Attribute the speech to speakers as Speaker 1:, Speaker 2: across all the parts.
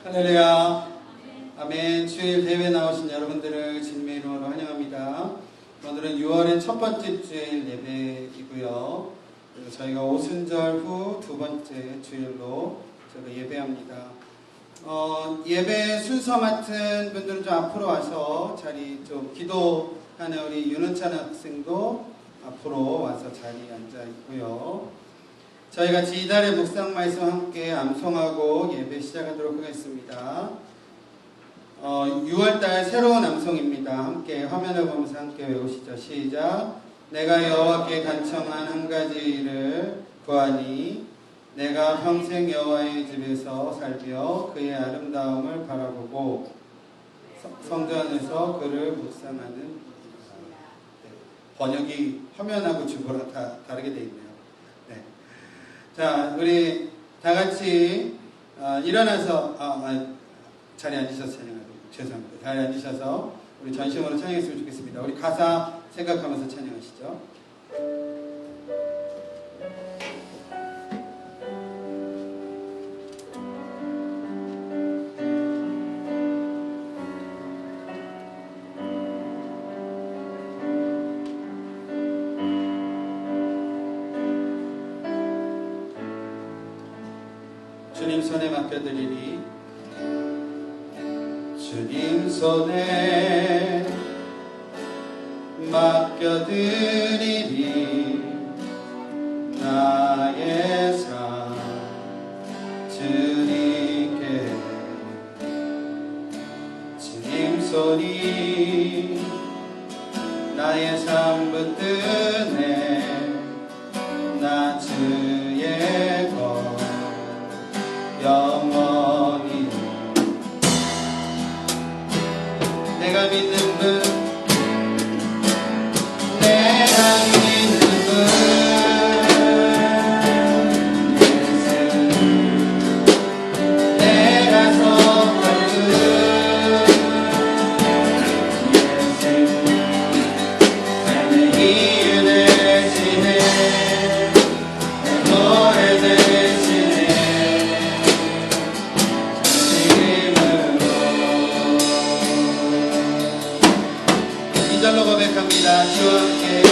Speaker 1: 할렐루야. 아멘. 주일 대회 나오신 여러분들을 주님의 이름으로 환영합니다. 오늘은 6월의 첫 번째 주일 예배이고요. 그리고 저희가 오순절 후 두 번째 주일로 저희가 예배합니다. 예배 순서 맡은 분들은 좀 앞으로 와서 자리 좀 기도하는 우리 윤은찬 학생도 앞으로 와서 자리에 앉아 있고요. 저희 같이 이달의 묵상 말씀 함께 암송하고 예배 시작하도록 하겠습니다. 6월달 새로운 암송입니다. 함께 화면을 보면서 함께 외우시죠. 시작. 내가 여호와께 간청한 한 가지 일을 구하니 내가 평생 여호와의 집에서 살며 그의 아름다움을 바라보고 성전에서 그를 묵상하는. 번역이 화면하고 주보랑 다 다르게 되어 있네요. 네. 자, 우리 다 같이 일어나서 자리에 앉으셔서 찬양하도록. 죄송합니다. 자리에 앉으셔서 우리 전심으로 찬양했으면 좋겠습니다. 우리 가사 생각하면서 찬양하시죠. 주님 손에 맡겨드리니 주님 손에 맡겨드리니 나의 삶 주님께 주님 손이 나의 삶 붙드네 나 주의 것 영원히 내가 믿는 분 내가 믿는 분 예수 내가 속한 분 예수 삶의 이유 되시네 내 노래 되시네 이절로 고백합니다. 주와 함께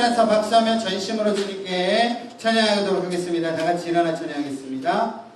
Speaker 1: 일어나서 박수하며 전심으로 주님께 찬양하도록 하겠습니다. 다 같이 일어나 찬양하겠습니다.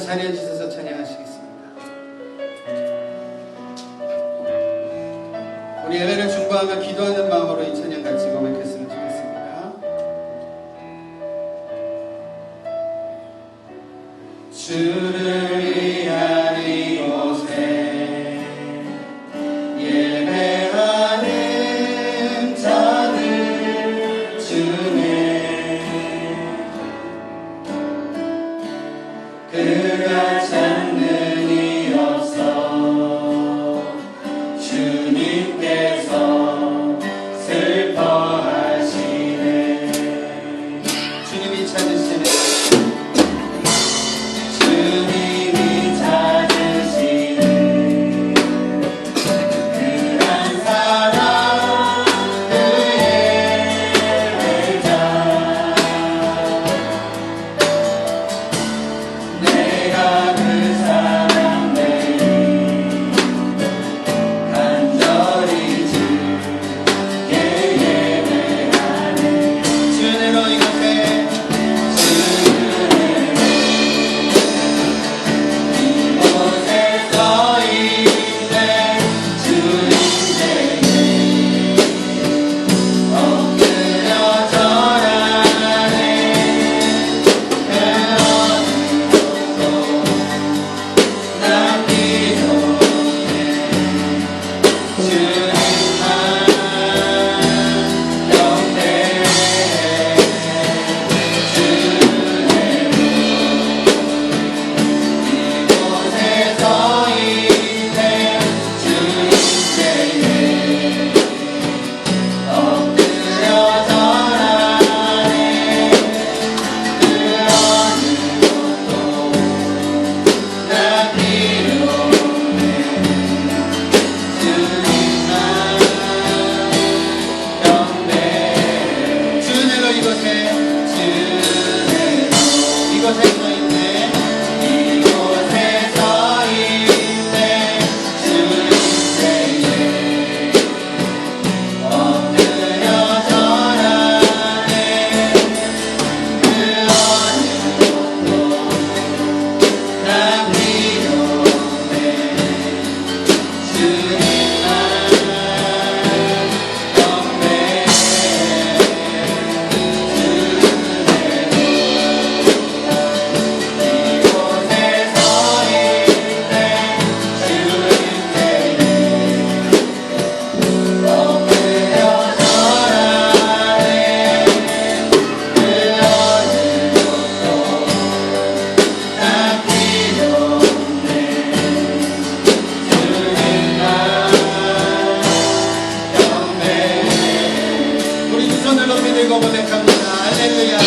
Speaker 1: 자리에 주셔서 찬양하시겠습니다. 우리 예배를 중보하며 기도하는 마음으로 이 찬양 같이 고백했으면 좋겠습니다. 주를 위한 이곳에 예배하는 자들 중에 그가 찾는 이 없어 주님께서 들고 고백합니다. 할렐루야.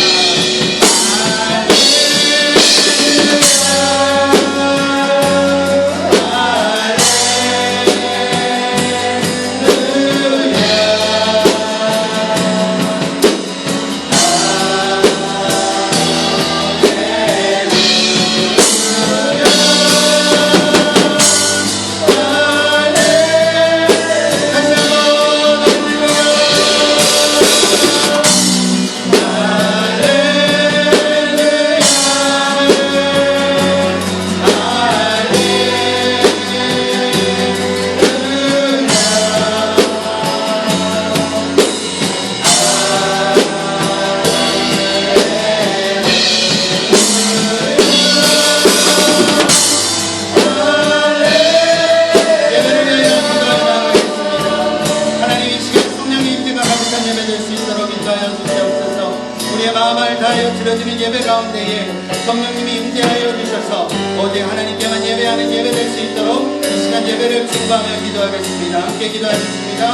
Speaker 1: 드려지는 예배 가운데에 성령님이 임재하여 주셔서 오직 하나님께만 예배하는 예배 될 수 있도록 이 시간 예배를 중보하며 기도하겠습니다. 함께 기도하겠습니다.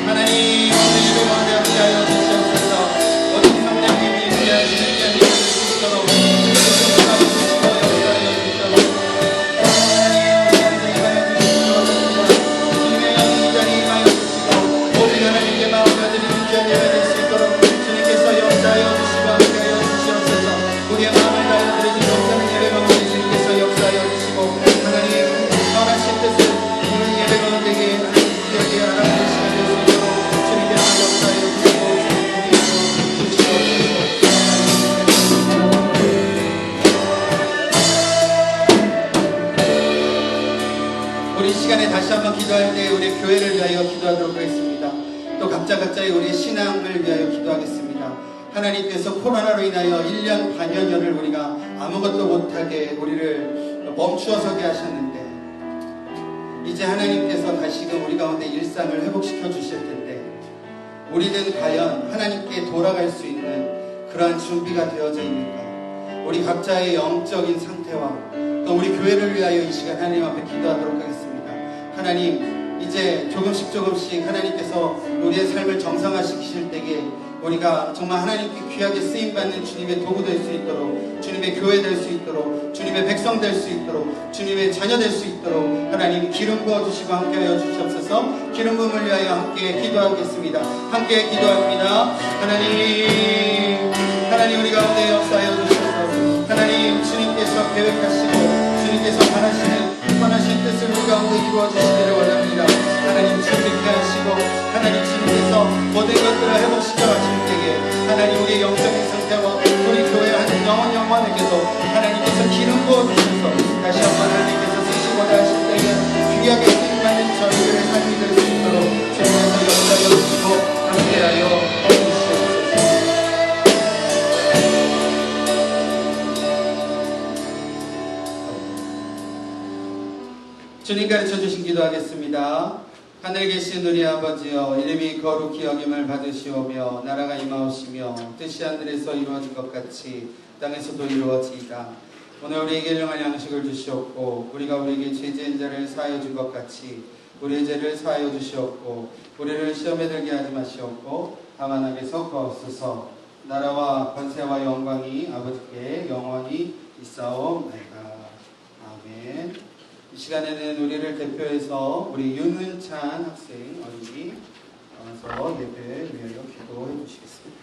Speaker 1: 하나님 오늘 예배 가운데 함께하여 주시옵소서. 오직 성령님이 임재하시는 예배 될 수 있도록 중보하여 주시고 역사하여 주시옵소서. 주님의 영이 자리 임하여 주시고 오직 하나님께만 올려드리는 귀한 예배 될 수 있도록 주님께서 역사하여 주시고 함께하여 우리의 마음을 다하여 드리지 못하는 예배 가운데 주님께서 역사하여 주시고 하나님 선하신 뜻을 오늘 예배 가운데에 여기에 알아보는 시간 될 수 있도록 주님께서 역사하여 주시고 우리 시간에 다시 한번 기도할 때 우리 교회를 위하여 기도하도록 하겠습니다. 또 각자의 우리의 신앙을 위하여 기도하겠습니다. 하나님께서 코로나로 인하여 1년 반여년을 우리가 아무것도 못하게 우리를 멈추어 서게 하셨는데 이제 하나님께서 다시금 우리 가운데 일상을 회복시켜 주실 텐데 우리는 과연 하나님께 돌아갈 수 있는 그러한 준비가 되어져 있는가? 우리 각자의 영적인 상태와 또 우리 교회를 위하여 이 시간 하나님 앞에 기도하도록 하겠습니다. 하나님 이제 조금씩 하나님께서 우리의 삶을 정상화시키실 때에 우리가 정말 하나님께 귀하게 쓰임받는 주님의 도구 될 수 있도록 주님의 교회 될 수 있도록 주님의 백성 될 수 있도록 주님의 자녀 될 수 있도록 하나님 기름 부어주시고 함께하여 주시옵소서. 기름 부음을 위하여 함께 기도하겠습니다. 함께 기도합니다. 하나님 우리 가운데 역사하여 주셔서 하나님 주님께서 계획하시고 주님께서 원하신 뜻을 우리 가운데 이루어주시기를 원합니다. 하나님 준비케 하시고 하나님 주님께서 모든 것들을 회복시켜 가실 때에 하나님 우리의 영적인 상태와 우리 교회 한 영혼에게도 하나님께서 기름 부어주셔서 다시 한번 하나님께서 쓰시고자 하실 때에 귀하게 쓰임받는 저희들의 삶이 될 수 있도록 주님께서 역사하여 주시고 함께하여 주시옵소서. 주님 가르쳐 주신 기도하겠습니다. 하늘에 계신 우리 아버지여 이름이 거룩히 여김을 받으시오며 나라가 임하오시며 뜻이 하늘에서 이루어진 것 같이 땅에서도 이루어지이다. 오늘 우리에게 일용할 양식을 주시옵고 우리가 우리에게 죄지은 자를 사하여 준 것 같이 우리의 죄를 사하여 주시옵고 우리를 시험에 들게 하지 마시옵고 다만 악에서 구하옵소서. 나라와 권세와 영광이 아버지께 영원히 있사옵나이다. 아멘. 이 시간에는 우리를 대표해서 우리 윤은찬 학생 어린이 와서 예배를 위하여 기도해 주시겠습니다.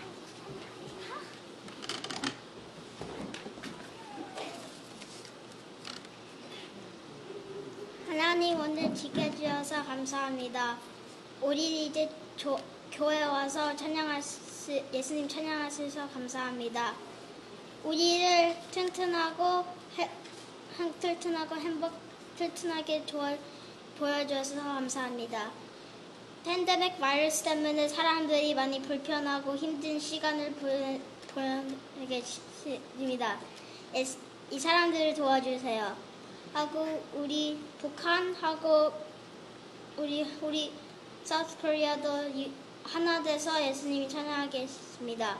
Speaker 2: 하나님 오늘 지켜주셔서 감사합니다. 우리 이제 교회 와서 예수님 찬양할 수 있어서 감사합니다. 우리를 튼튼하게 보여주셔서 감사합니다. 팬데믹 바이러스 때문에 사람들이 많이 불편하고 힘든 시간을 보내게 됩니다. 이 사람들을 도와주세요. 하고 우리 북한하고 우리 사우스 코리아도 하나 돼서 예수님이 찬양하겠습니다.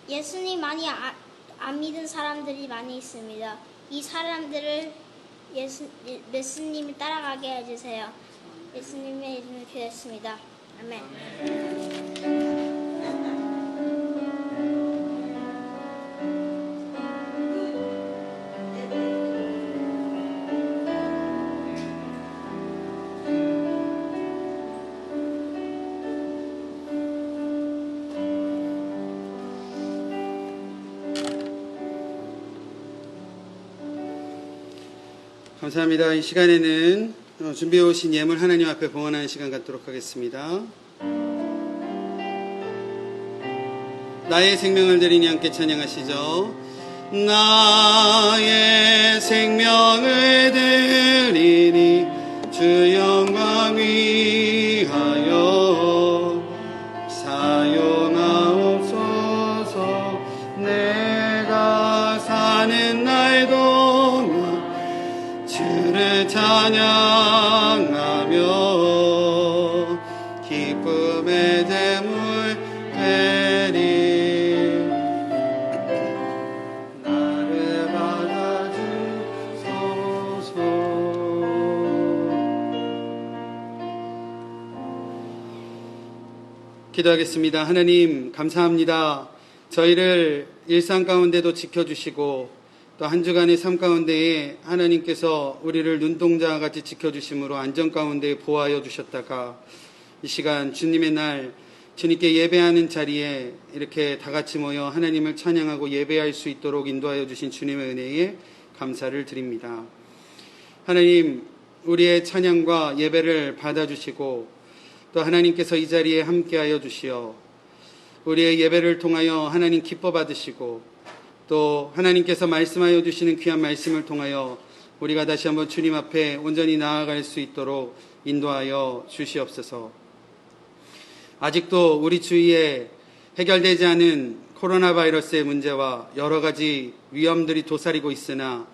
Speaker 2: 예수님 많이 안 믿은 사람들이 많이 있습니다. 이 사람들을 예수님이 따라가게 해주세요. 예수님의 이름을 기도했습니다. 아멘.
Speaker 1: 감사합니다. 이 시간에는 준비해 오신 예물 하나님 앞에 봉헌하는 시간 갖도록 하겠습니다. 나의 생명을 드리니 함께 찬양하시죠. 나의 생명을 드리니 주 영광 위하여 사용하옵소서. 내가 사는 날 동안 주를 찬양하며 기쁨의 제물 되리. 나를 받아주소서. 기도하겠습니다. 하나님 감사합니다. 저희를 일상 가운데도 지켜주시고 또 한 주간의 삶 가운데에 하나님께서 우리를 눈동자와 같이 지켜주심으로 안전 가운데 보호하여 주셨다가 이 시간 주님의 날 주님께 예배하는 자리에 이렇게 다 같이 모여 하나님을 찬양하고 예배할 수 있도록 인도하여 주신 주님의 은혜에 감사를 드립니다. 하나님, 우리의 찬양과 예배를 받아주시고 또 하나님께서 이 자리에 함께하여 주시어 우리의 예배를 통하여 하나님 기뻐 받으시고 또 하나님께서 말씀하여 주시는 귀한 말씀을 통하여 우리가 다시 한번 주님 앞에 온전히 나아갈 수 있도록 인도하여 주시옵소서. 아직도 우리 주위에 해결되지 않은 코로나 바이러스의 문제와 여러 가지 위험들이 도사리고 있으나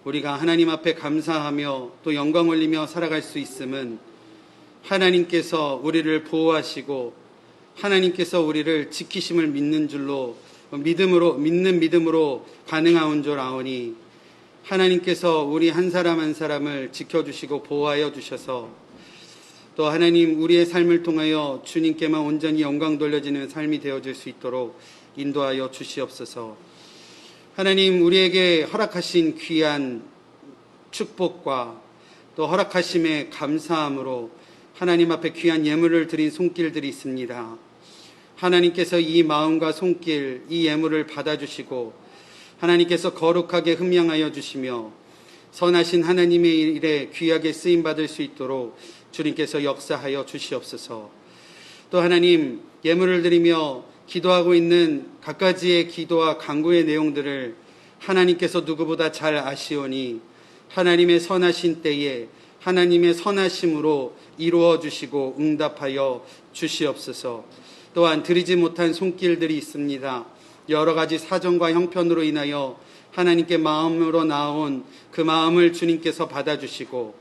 Speaker 1: 우리가 하나님 앞에 감사하며 또 영광 올리며 살아갈 수 있음은 하나님께서 우리를 보호하시고 하나님께서 우리를 지키심을 믿는 줄로 믿는 믿음으로 가능한 줄 아오니 하나님께서 우리 한 사람 한 사람을 지켜주시고 보호하여 주셔서 또 하나님 우리의 삶을 통하여 주님께만 온전히 영광 돌려지는 삶이 되어질 수 있도록 인도하여 주시옵소서. 하나님 우리에게 허락하신 귀한 축복과 또 허락하심에 감사함으로 하나님 앞에 귀한 예물을 드린 손길들이 있습니다. 하나님께서 이 마음과 손길, 이 예물을 받아주시고 하나님께서 거룩하게 흠양하여 주시며 선하신 하나님의 일에 귀하게 쓰임받을 수 있도록 주님께서 역사하여 주시옵소서. 또 하나님 예물을 드리며 기도하고 있는 갖가지의 기도와 간구의 내용들을 하나님께서 누구보다 잘 아시오니 하나님의 선하신 때에 하나님의 선하심으로 이루어 주시고 응답하여 주시옵소서. 또한 드리지 못한 손길들이 있습니다. 여러 가지 사정과 형편으로 인하여 하나님께 마음으로 나온 그 마음을 주님께서 받아주시고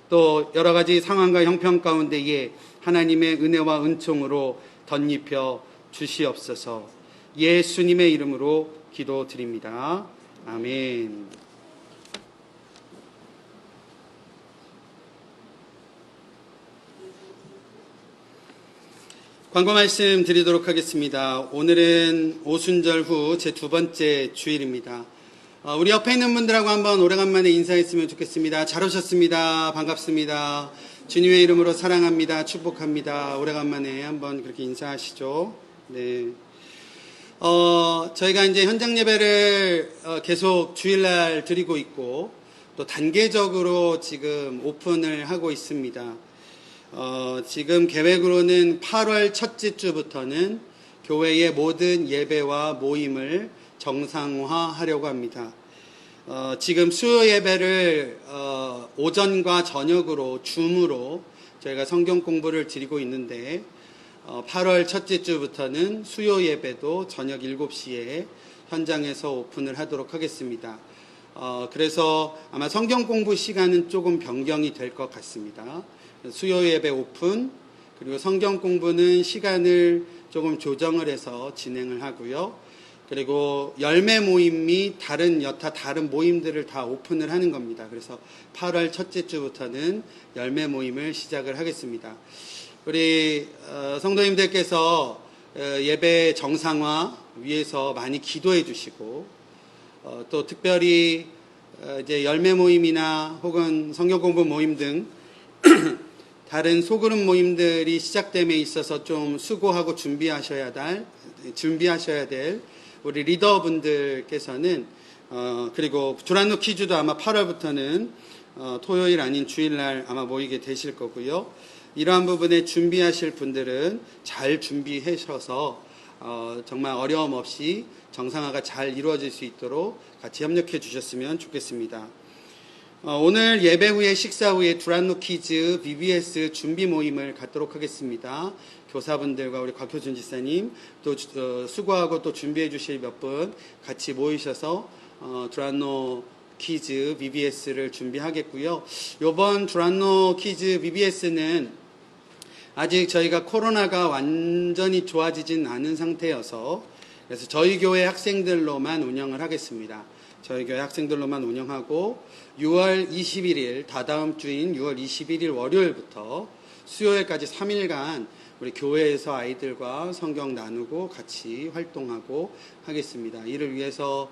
Speaker 1: 또 여러 가지 상황과 형편 가운데에 하나님의 은혜와 은총으로 덧입혀 주시옵소서. 예수님의 이름으로 기도드립니다. 아멘. 광고 말씀 드리도록 하겠습니다. 오늘은 오순절 후 제 두 번째 주일입니다. 우리 옆에 있는 분들하고 한번 오래간만에 인사했으면 좋겠습니다. 잘 오셨습니다. 반갑습니다. 주님의 이름으로 사랑합니다. 축복합니다. 오래간만에 한번 그렇게 인사하시죠. 네. 저희가 이제 현장 예배를 계속 주일날 드리고 있고 또 단계적으로 지금 오픈을 하고 있습니다. 지금 계획으로는 8월 첫째 주부터는 교회의 모든 예배와 모임을 정상화하려고 합니다. 지금 수요 예배를 오전과 저녁으로 줌으로 저희가 성경 공부를 드리고 있는데 8월 첫째 주부터는 수요 예배도 저녁 7시에 현장에서 오픈을 하도록 하겠습니다. 그래서 아마 성경 공부 시간은 조금 변경이 될 것 같습니다. 수요 예배 오픈 그리고 성경 공부는 시간을 조금 조정을 해서 진행을 하고요. 그리고 열매 모임 및 여타 다른 모임들을 다 오픈을 하는 겁니다. 그래서 8월 첫째 주부터는 열매 모임을 시작을 하겠습니다. 우리 성도님들께서 예배 정상화 위해서 많이 기도해 주시고 또 특별히 이제 열매 모임이나 혹은 성경 공부 모임 등 다른 소그룹 모임들이 시작됨에 있어서 좀 수고하고 준비하셔야 될 우리 리더분들께서는 그리고 주란노 퀴즈도 아마 8월부터는 토요일 아닌 주일날 아마 모이게 되실 거고요. 이러한 부분에 준비하실 분들은 잘 준비하셔서 정말 어려움 없이 정상화가 잘 이루어질 수 있도록 같이 협력해 주셨으면 좋겠습니다. 오늘 예배 후에 식사 후에 두란노 퀴즈 BBS 준비 모임을 갖도록 하겠습니다. 교사분들과 우리 곽효준 지사님 또 수고하고 또 준비해 주실 몇 분 같이 모이셔서 두란노 퀴즈 BBS를 준비하겠고요. 이번 두란노 퀴즈 BBS는 아직 저희가 코로나가 완전히 좋아지진 않은 상태여서 그래서 저희 교회 학생들로만 운영을 하겠습니다. 저희 교회 학생들로만 운영하고 6월 21일 다다음 주인 6월 21일 월요일부터 수요일까지 3일간 우리 교회에서 아이들과 성경 나누고 같이 활동하고 하겠습니다. 이를 위해서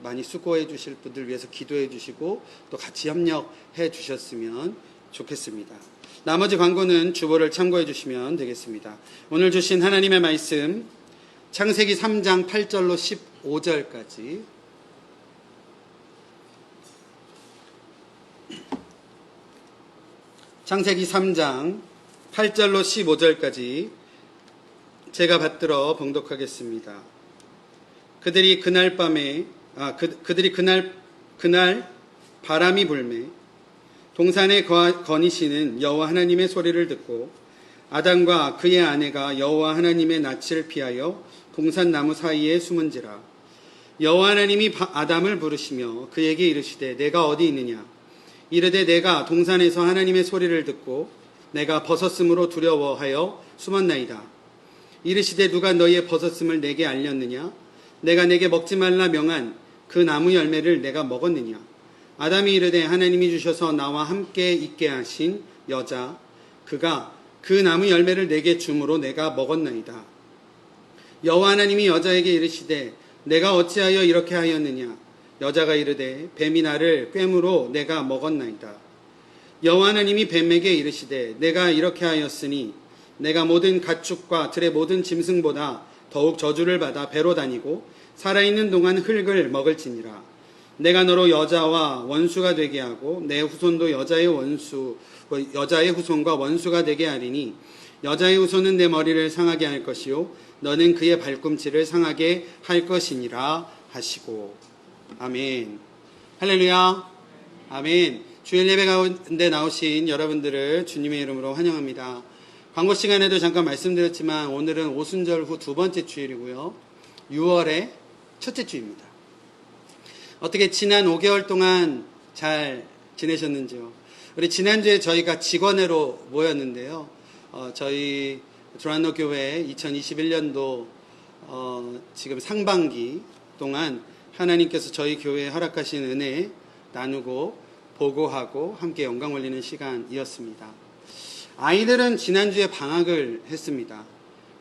Speaker 1: 많이 수고해 주실 분들 위해서 기도해 주시고 또 같이 협력해 주셨으면 좋겠습니다. 나머지 광고는 주보를 참고해 주시면 되겠습니다. 오늘 주신 하나님의 말씀 창세기 3장 8절로 15절까지 창세기 3장 8절로 15절까지 제가 받들어 봉독하겠습니다. 그들이 그날 바람이 불매 동산에 거니시는 여호와 하나님의 소리를 듣고 아담과 그의 아내가 여호와 하나님의 낯을 피하여 동산 나무 사이에 숨은지라. 여호와 하나님이 아담을 부르시며 그에게 이르시되 내가 어디 있느냐. 이르되 내가 동산에서 하나님의 소리를 듣고 내가 벗었음으로 두려워하여 숨었나이다. 이르시되 누가 너희의 벗었음을 내게 알렸느냐. 내가 내게 먹지 말라 명한 그 나무 열매를 내가 먹었느냐. 아담이 이르되 하나님이 주셔서 나와 함께 있게 하신 여자 그가 그 나무 열매를 내게 주므로 내가 먹었나이다. 여호와 하나님이 여자에게 이르시되 내가 어찌하여 이렇게 하였느냐. 여자가 이르되 뱀이 나를 꿰므로 내가 먹었나이다. 여호와 하나님이 뱀에게 이르시되 내가 이렇게 하였으니 내가 모든 가축과 들의 모든 짐승보다 더욱 저주를 받아 배로 다니고 살아있는 동안 흙을 먹을지니라. 내가 너로 여자와 원수가 되게 하고 내 후손도 여자의 후손과 원수가 되게 하리니 여자의 후손은 내 머리를 상하게 할 것이요 너는 그의 발꿈치를 상하게 할 것이니라 하시고. 아멘. 할렐루야. 아멘. 주일 예배 가운데 나오신 여러분들을 주님의 이름으로 환영합니다. 광고 시간에도 잠깐 말씀드렸지만 오늘은 오순절 후 두 번째 주일이고요. 6월의 첫째 주입니다. 어떻게 지난 5개월 동안 잘 지내셨는지요? 우리 지난주에 저희가 직원회로 모였는데요. 저희 두란노 교회 2021년도 지금 상반기 동안 하나님께서 저희 교회에 허락하신 은혜 나누고 보고하고 함께 영광 올리는 시간이었습니다. 아이들은 지난주에 방학을 했습니다.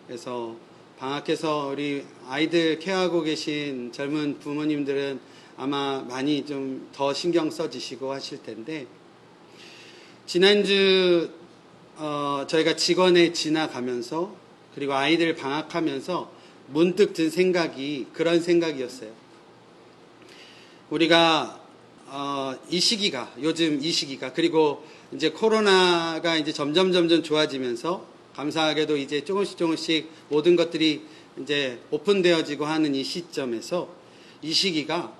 Speaker 1: 그래서 방학해서 우리 아이들 케어하고 계신 젊은 부모님들은 아마 많이 좀 더 신경 써주시고 하실 텐데 지난주 저희가 직원에 지나가면서 그리고 아이들 방학하면서 문득 든 생각이 그런 생각이었어요. 우리가 요즘 이 시기가 그리고 이제 코로나가 이제 점점 좋아지면서 감사하게도 이제 조금씩 모든 것들이 이제 오픈되어지고 하는 이 시점에서 이 시기가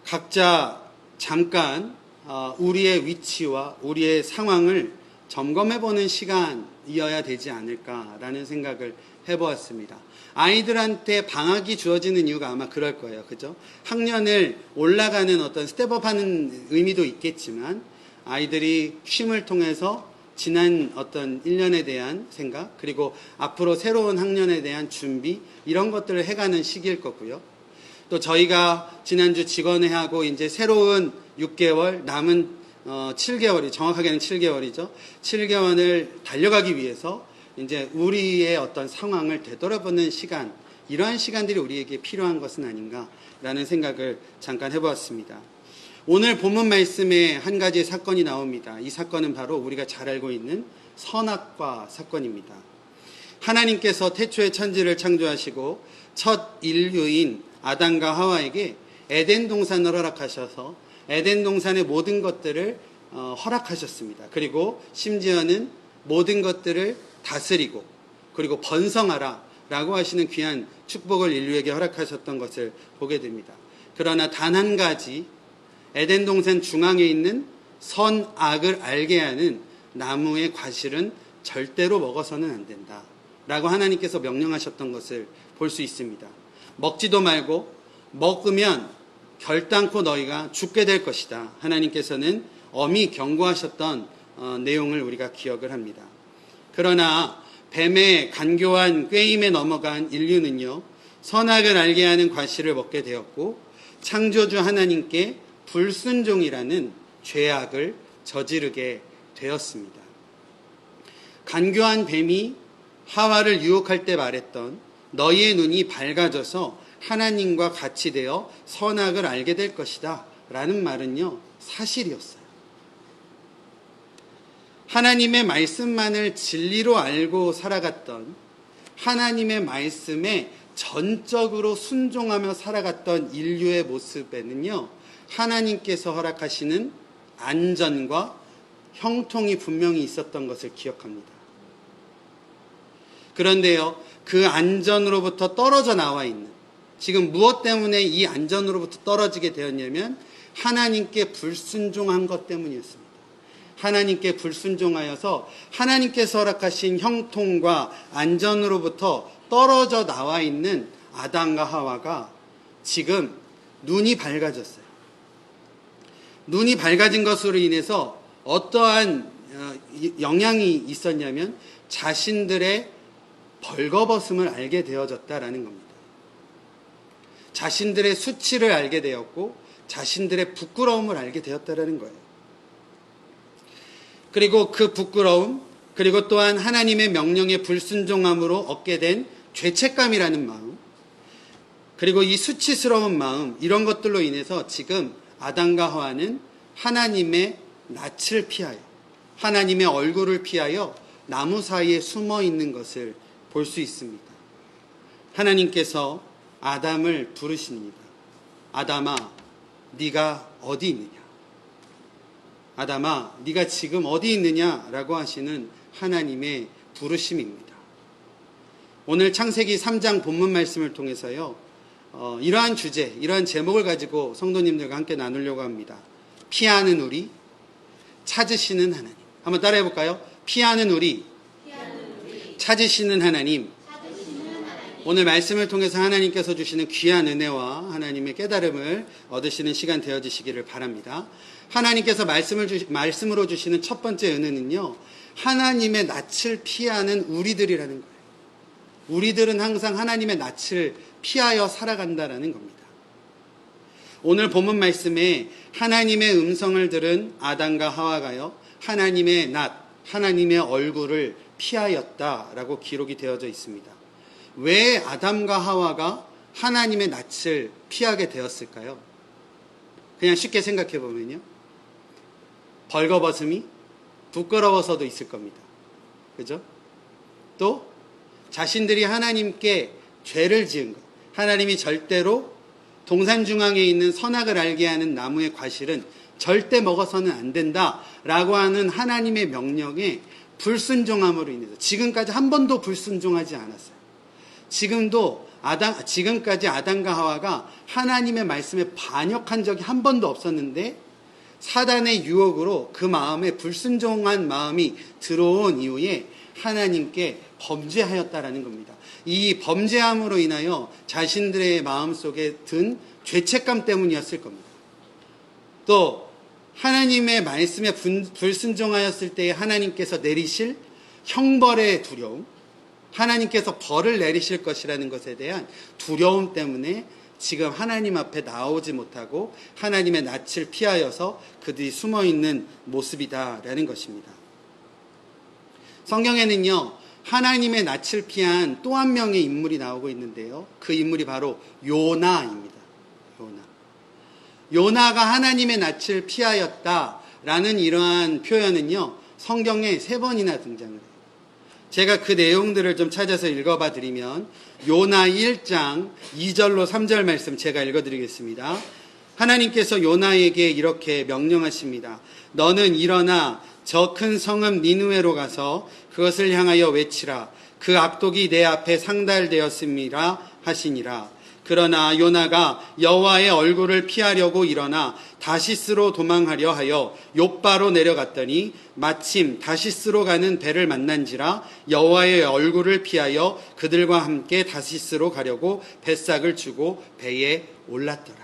Speaker 1: 각자 잠깐 우리의 위치와 우리의 상황을 점검해보는 시간이어야 되지 않을까라는 생각을 해보았습니다. 아이들한테 방학이 주어지는 이유가 아마 그럴 거예요. 그죠? 학년을 올라가는 어떤 스텝업하는 의미도 있겠지만 아이들이 쉼을 통해서 지난 어떤 1년에 대한 생각 그리고 앞으로 새로운 학년에 대한 준비 이런 것들을 해가는 시기일 거고요. 또 저희가 지난주 직원회하고 이제 새로운 6개월 남은 7개월이 정확하게는 7개월이죠. 7개월을 달려가기 위해서 이제 우리의 어떤 상황을 되돌아보는 시간 이러한 시간들이 우리에게 필요한 것은 아닌가라는 생각을 잠깐 해보았습니다. 오늘 본문 말씀에 한 가지의 사건이 나옵니다. 이 사건은 바로 우리가 잘 알고 있는 선악과 사건입니다. 하나님께서 태초에 천지를 창조하시고 첫 인류인 아담과 하와에게 에덴 동산을 허락하셔서 에덴 동산의 모든 것들을 허락하셨습니다. 그리고 심지어는 모든 것들을 다스리고 그리고 번성하라 라고 하시는 귀한 축복을 인류에게 허락하셨던 것을 보게 됩니다. 그러나 단 한 가지 에덴 동산 중앙에 있는 선악을 알게 하는 나무의 과실은 절대로 먹어서는 안 된다 라고 하나님께서 명령하셨던 것을 볼 수 있습니다. 먹지도 말고 먹으면 결단코 너희가 죽게 될 것이다. 하나님께서는 엄히 경고하셨던 내용을 우리가 기억을 합니다. 그러나 뱀의 간교한 꾀임에 넘어간 인류는요, 선악을 알게 하는 과실을 먹게 되었고 창조주 하나님께 불순종이라는 죄악을 저지르게 되었습니다. 간교한 뱀이 하와를 유혹할 때 말했던 너희의 눈이 밝아져서 하나님과 같이 되어 선악을 알게 될 것이다 라는 말은요, 사실이었어요. 하나님의 말씀만을 진리로 알고 살아갔던, 하나님의 말씀에 전적으로 순종하며 살아갔던 인류의 모습에는요, 하나님께서 허락하시는 안전과 형통이 분명히 있었던 것을 기억합니다. 그런데요, 그 안전으로부터 떨어져 나와 있는, 지금 무엇 때문에 이 안전으로부터 떨어지게 되었냐면 하나님께 불순종한 것 때문이었습니다. 하나님께 불순종하여서 하나님께서 허락하신 형통과 안전으로부터 떨어져 나와 있는 아담과 하와가 지금 눈이 밝아졌어요. 눈이 밝아진 것으로 인해서 어떠한 영향이 있었냐면 자신들의 벌거벗음을 알게 되어졌다라는 겁니다. 자신들의 수치를 알게 되었고 자신들의 부끄러움을 알게 되었다라는 거예요. 그리고 그 부끄러움, 그리고 또한 하나님의 명령에 불순종함으로 얻게 된 죄책감이라는 마음, 그리고 이 수치스러운 마음, 이런 것들로 인해서 지금 아담과 하와는 하나님의 낯을 피하여, 하나님의 얼굴을 피하여 나무 사이에 숨어 있는 것을 볼 수 있습니다. 하나님께서 아담을 부르십니다. 아담아, 네가 어디 있느냐? 아담아, 네가 지금 어디 있느냐라고 하시는 하나님의 부르심입니다. 오늘 창세기 3장 본문 말씀을 통해서요, 이러한 주제, 이러한 제목을 가지고 성도님들과 함께 나누려고 합니다. 피하는 우리, 찾으시는 하나님. 한번 따라해 볼까요? 피하는 우리, 찾으시는 하나님. 오늘 말씀을 통해서 하나님께서 주시는 귀한 은혜와 하나님의 깨달음을 얻으시는 시간 되어지시기를 바랍니다. 하나님께서 말씀으로 주시는 첫 번째 은혜는요, 하나님의 낯을 피하는 우리들이라는 거예요. 우리들은 항상 하나님의 낯을 피하여 살아간다라는 겁니다. 오늘 본문 말씀에 하나님의 음성을 들은 아담과 하와가요, 하나님의 낯, 하나님의 얼굴을 피하였다라고 기록이 되어져 있습니다. 왜 아담과 하와가 하나님의 낯을 피하게 되었을까요? 그냥 쉽게 생각해 보면요, 벌거벗음이 부끄러워서도 있을 겁니다. 그죠? 또 자신들이 하나님께 죄를 지은 것, 하나님이 절대로 동산 중앙에 있는 선악을 알게 하는 나무의 과실은 절대 먹어서는 안 된다라고 하는 하나님의 명령에 불순종함으로 인해서 지금까지 한 번도 불순종하지 않았어요. 지금까지 아담과 하와가 하나님의 말씀에 반역한 적이 한 번도 없었는데 사단의 유혹으로 그 마음에 불순종한 마음이 들어온 이후에 하나님께 범죄하였다라는 겁니다. 이 범죄함으로 인하여 자신들의 마음속에 든 죄책감 때문이었을 겁니다. 또 하나님의 말씀에 불순종하였을 때에 하나님께서 내리실 형벌의 두려움, 하나님께서 벌을 내리실 것이라는 것에 대한 두려움 때문에 지금 하나님 앞에 나오지 못하고 하나님의 낯을 피하여서 그들이 숨어있는 모습이다라는 것입니다. 성경에는요, 하나님의 낯을 피한 또 한 명의 인물이 나오고 있는데요, 그 인물이 바로 요나입니다. 요나가 하나님의 낯을 피하였다라는 이러한 표현은요, 성경에 3번이나 등장을 해요. 제가 그 내용들을 좀 찾아서 읽어봐 드리면 요나 1장 2절로 3절 말씀 제가 읽어드리겠습니다. 하나님께서 요나에게 이렇게 명령하십니다. 너는 일어나 저 큰 성읍 니느웨로 가서 그것을 향하여 외치라. 그 악독이 내 앞에 상달되었음이라 하시니라. 그러나 요나가 여호와의 얼굴을 피하려고 일어나 다시스로 도망하려 하여 욥바로 내려갔더니 마침 다시스로 가는 배를 만난지라 여호와의 얼굴을 피하여 그들과 함께 다시스로 가려고 뱃삭을 주고 배에 올랐더라.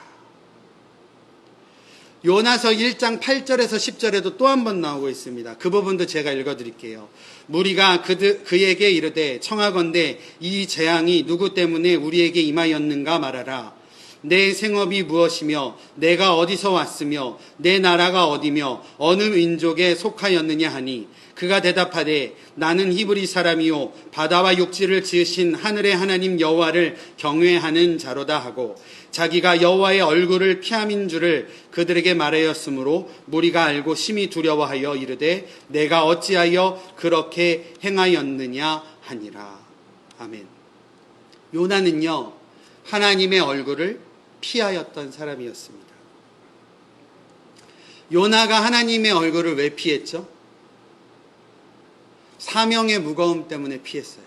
Speaker 1: 요나서 1장 8절에서 10절에도 또 한 번 나오고 있습니다. 그 부분도 제가 읽어드릴게요. 무리가 그에게 이르되 청하건대 이 재앙이 누구 때문에 우리에게 임하였는가 말하라. 내 생업이 무엇이며 내가 어디서 왔으며 내 나라가 어디며 어느 민족에 속하였느냐 하니 그가 대답하되 나는 히브리 사람이요 바다와 육지를 지으신 하늘의 하나님 여호와를 경외하는 자로다 하고 자기가 여호와의 얼굴을 피함인 줄을 그들에게 말하였으므로 무리가 알고 심히 두려워하여 이르되 내가 어찌하여 그렇게 행하였느냐 하니라. 아멘. 요나는요 하나님의 얼굴을 피하였던 사람이었습니다. 요나가 하나님의 얼굴을 왜 피했죠? 사명의 무거움 때문에 피했어요.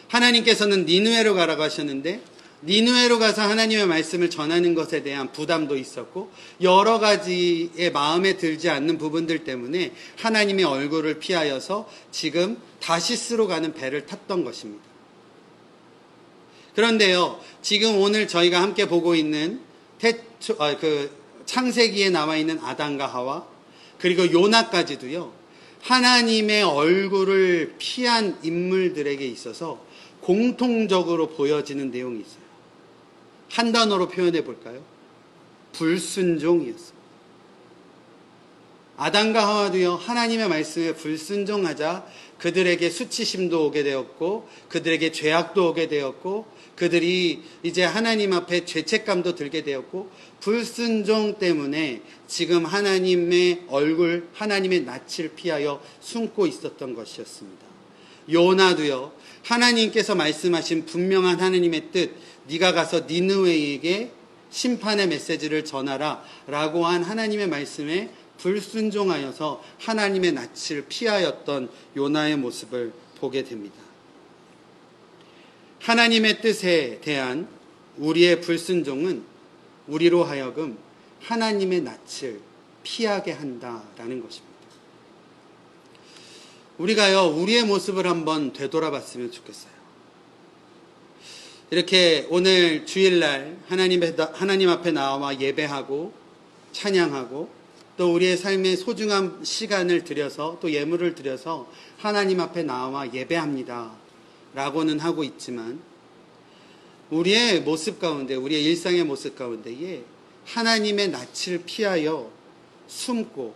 Speaker 1: 하나님께서는 니느웨로 가라고 하셨는데 니느웨로 가서 하나님의 말씀을 전하는 것에 대한 부담도 있었고 여러 가지의 마음에 들지 않는 부분들 때문에 하나님의 얼굴을 피하여서 지금 다시스로 가는 배를 탔던 것입니다. 그런데요, 지금 오늘 저희가 함께 보고 있는 창세기에 나와 있는 아담과 하와 그리고 요나까지도요, 하나님의 얼굴을 피한 인물들에게 있어서 공통적으로 보여지는 내용이 있어요. 한 단어로 표현해 볼까요? 불순종이었습니다. 아담과 하와도요, 하나님의 말씀에 불순종하자 그들에게 수치심도 오게 되었고 그들에게 죄악도 오게 되었고 그들이 이제 하나님 앞에 죄책감도 들게 되었고 불순종 때문에 지금 하나님의 얼굴, 하나님의 낯을 피하여 숨고 있었던 것이었습니다. 요나도요, 하나님께서 말씀하신 분명한 하나님의 뜻, 네가 가서 니느웨에게 심판의 메시지를 전하라 라고 한 하나님의 말씀에 불순종하여서 하나님의 낯을 피하였던 요나의 모습을 보게 됩니다. 하나님의 뜻에 대한 우리의 불순종은 우리로 하여금 하나님의 낯을 피하게 한다라는 것입니다. 우리가요, 우리의 모습을 한번 되돌아봤으면 좋겠어요. 이렇게 오늘 주일날 하나님 앞에 나와 예배하고 찬양하고 또 우리의 삶의 소중한 시간을 들여서 또 예물을 들여서 하나님 앞에 나와 예배합니다 라고는 하고 있지만 우리의 모습 가운데, 우리의 일상의 모습 가운데에 하나님의 낯을 피하여 숨고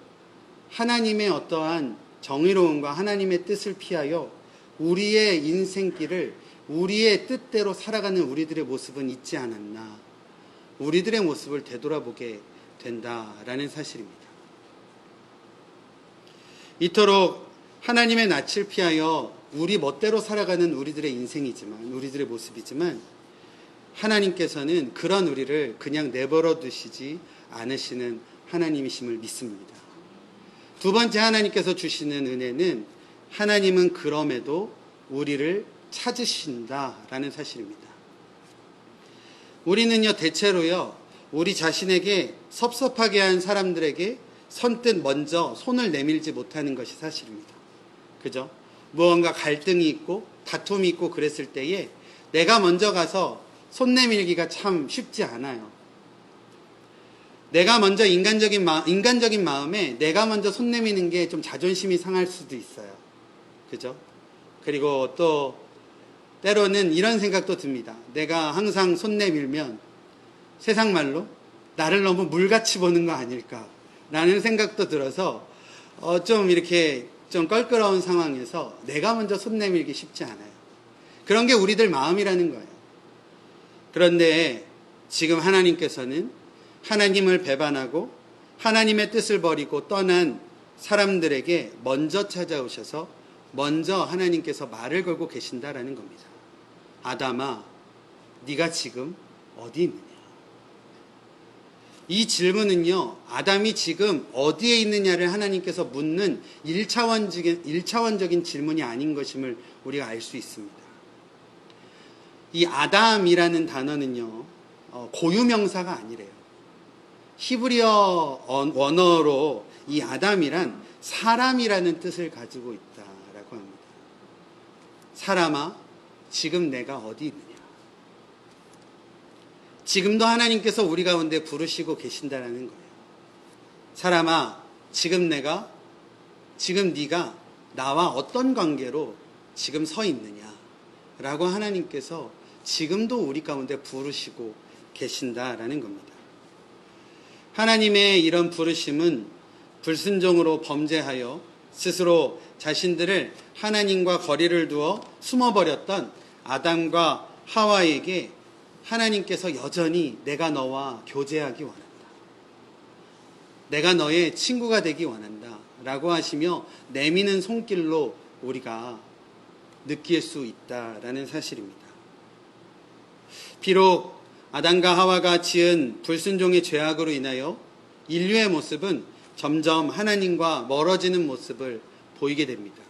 Speaker 1: 하나님의 어떠한 정의로움과 하나님의 뜻을 피하여 우리의 인생길을 우리의 뜻대로 살아가는 우리들의 모습은 있지 않았나, 우리들의 모습을 되돌아보게 된다라는 사실입니다. 이토록 하나님의 낯을 피하여 우리 멋대로 살아가는 우리들의 인생이지만, 우리들의 모습이지만 하나님께서는 그런 우리를 그냥 내버려 두시지 않으시는 하나님이심을 믿습니다. 두 번째 하나님께서 주시는 은혜는 하나님은 그럼에도 우리를 찾으신다라는 사실입니다. 우리는요, 대체로요, 우리 자신에게 섭섭하게 한 사람들에게 선뜻 먼저 손을 내밀지 못하는 것이 사실입니다. 그죠? 무언가 갈등이 있고 다툼이 있고 그랬을 때에 내가 먼저 가서 손 내밀기가 참 쉽지 않아요. 내가 먼저 인간적인 마음에 내가 먼저 손 내미는 게 좀 자존심이 상할 수도 있어요. 그죠? 그리고 또 때로는 이런 생각도 듭니다. 내가 항상 손 내밀면 세상 말로 나를 너무 물같이 보는 거 아닐까 라는 생각도 들어서 좀 이렇게 좀 껄끄러운 상황에서 내가 먼저 손 내밀기 쉽지 않아요. 그런 게 우리들 마음이라는 거예요. 그런데 지금 하나님께서는 하나님을 배반하고 하나님의 뜻을 버리고 떠난 사람들에게 먼저 찾아오셔서 먼저 하나님께서 말을 걸고 계신다라는 겁니다. 아담아, 네가 지금 어디 있느냐? 이 질문은요, 아담이 지금 어디에 있느냐를 하나님께서 묻는 1차원적인 질문이 아닌 것임을 우리가 알 수 있습니다. 이 아담이라는 단어는요, 고유명사가 아니래요. 히브리어 원어로 이 아담이란 사람이라는 뜻을 가지고 있다라고 합니다. 사람아, 지금 내가 어디 있느냐? 지금도 하나님께서 우리 가운데 부르시고 계신다라는 거예요. 사람아, 지금 네가 나와 어떤 관계로 지금 서 있느냐? 라고 하나님께서 지금도 우리 가운데 부르시고 계신다라는 겁니다. 하나님의 이런 부르심은 불순종으로 범죄하여 스스로 자신들을 하나님과 거리를 두어 숨어버렸던 아담과 하와에게 하나님께서 여전히 내가 너와 교제하기 원한다. 내가 너의 친구가 되기 원한다. 라고 하시며 내미는 손길로 우리가 느낄 수 있다라는 사실입니다. 비록 아담과 하와가 지은 불순종의 죄악으로 인하여 인류의 모습은 점점 하나님과 멀어지는 모습을 보이게 됩니다.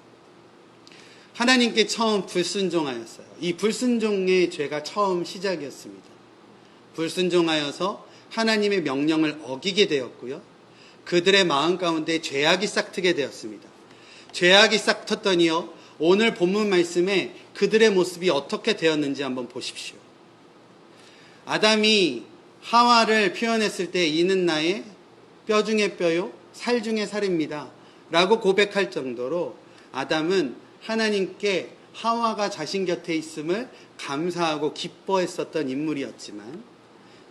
Speaker 1: 하나님께 처음 불순종하였어요. 이 불순종의 죄가 처음 시작이었습니다. 불순종하여서 하나님의 명령을 어기게 되었고요. 그들의 마음 가운데 죄악이 싹트게 되었습니다. 죄악이 싹텄더니요, 오늘 본문 말씀에 그들의 모습이 어떻게 되었는지 한번 보십시오. 아담이 하와를 표현했을 때 이는 나의 뼈 중에 뼈요 살 중에 살입니다 라고 고백할 정도로 아담은 하나님께 하와가 자신 곁에 있음을 감사하고 기뻐했었던 인물이었지만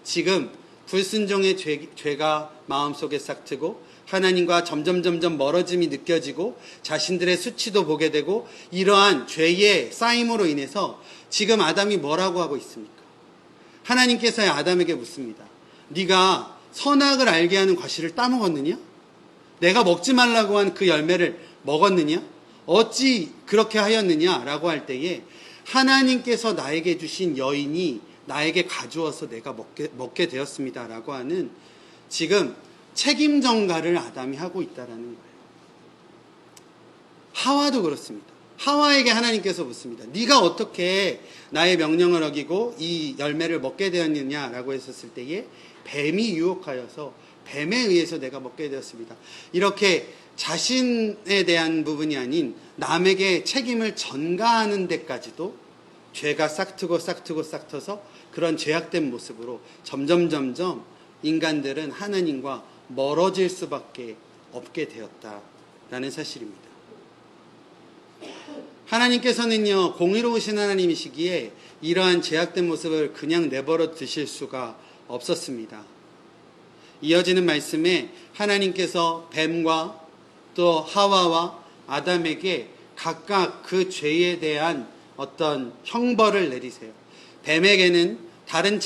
Speaker 1: 지금 불순종의 죄가 마음속에 싹트고 하나님과 점점 멀어짐이 느껴지고 자신들의 수치도 보게 되고 이러한 죄의 쌓임으로 인해서 지금 아담이 뭐라고 하고 있습니까? 하나님께서 아담에게 묻습니다. 네가 선악을 알게 하는 과실을 따먹었느냐? 내가 먹지 말라고 한 그 열매를 먹었느냐? 어찌 그렇게 하였느냐? 라고 할 때에 하나님께서 나에게 주신 여인이 나에게 가주어서 내가 먹게 되었습니다. 라고 하는 지금 책임 전가를 아담이 하고 있다는 거예요. 하와도 그렇습니다. 하와에게 하나님께서 묻습니다. 네가 어떻게 나의 명령을 어기고 이 열매를 먹게 되었느냐라고 했었을 때에 뱀이 유혹하여서 뱀에 의해서 내가 먹게 되었습니다. 이렇게 자신에 대한 부분이 아닌 남에게 책임을 전가하는 데까지도 죄가 싹트서 그런 죄악된 모습으로 점점 인간들은 하나님과 멀어질 수밖에 없게 되었다라는 사실입니다. 하나님께서는요, 공의로우신 하나님이시기에 이러한 죄악된 모습을 그냥 내버려 두실 수가 없었습니다. 이어지는 말씀에 하나님께서 뱀과 또 하와와 아담에게 각각 그 죄에 대한 어떤 형벌을 내리세요. 뱀에게는 다른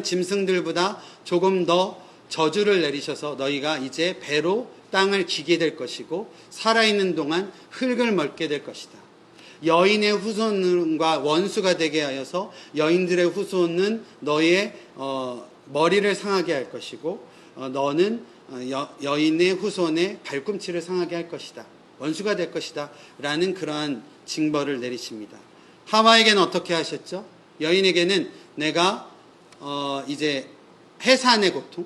Speaker 1: 짐승들보다 조금 더 저주를 내리셔서 너희가 이제 배로 땅을 기게 될 것이고 살아있는 동안 흙을 먹게 될 것이다. 여인의 후손과 원수가 되게 하여서 여인들의 후손은 너의 머리를 상하게 할 것이고 너는 여인의 후손의 발꿈치를 상하게 할 것이다. 원수가 될 것이다. 라는 그러한 징벌을 내리십니다. 하와에게는 어떻게 하셨죠? 여인에게는 내가 이제 해산의 고통,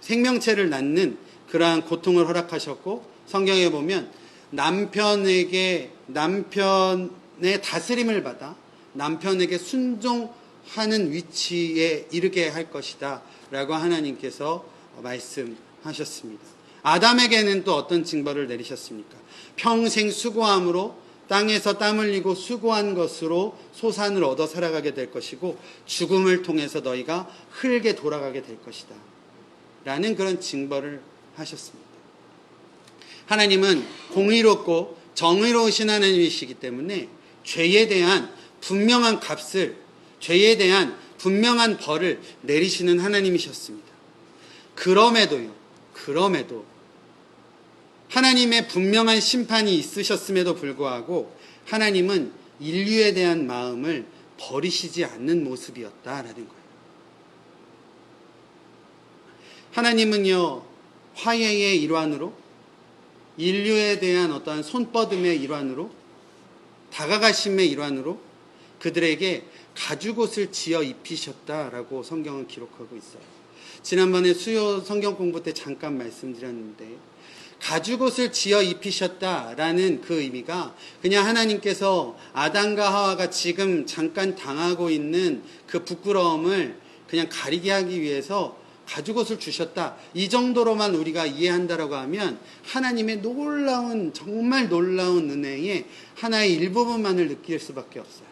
Speaker 1: 생명체를 낳는 그러한 고통을 허락하셨고 성경에 보면 남편의 다스림을 받아 남편에게 순종하는 위치에 이르게 할 것이다 라고 하나님께서 말씀하셨습니다. 아담에게는 또 어떤 징벌을 내리셨습니까? 평생 수고함으로 땅에서 땀 흘리고 수고한 것으로 소산을 얻어 살아가게 될 것이고 죽음을 통해서 너희가 흙에 돌아가게 될 것이다 라는 그런 징벌을 하셨습니다. 하나님은 공의롭고 정의로우신 하나님이시기 때문에 죄에 대한 분명한 값을, 죄에 대한 분명한 벌을 내리시는 하나님이셨습니다. 그럼에도 하나님의 분명한 심판이 있으셨음에도 불구하고 하나님은 인류에 대한 마음을 버리시지 않는 모습이었다라는 거예요. 하나님은요, 화해의 일환으로, 인류에 대한 어떠한 손뻗음의 일환으로, 다가가심의 일환으로 그들에게 가죽옷을 지어 입히셨다라고 성경은 기록하고 있어요. 지난번에 수요 성경 공부 때 잠깐 말씀드렸는데, 가죽옷을 지어 입히셨다라는 그 의미가 그냥 하나님께서 아담과 하와가 지금 잠깐 당하고 있는 그 부끄러움을 그냥 가리게 하기 위해서 가죽옷을 주셨다, 이 정도로만 우리가 이해한다라고 하면 하나님의 놀라운, 정말 놀라운 은혜의 하나의 일부분만을 느낄 수밖에 없어요.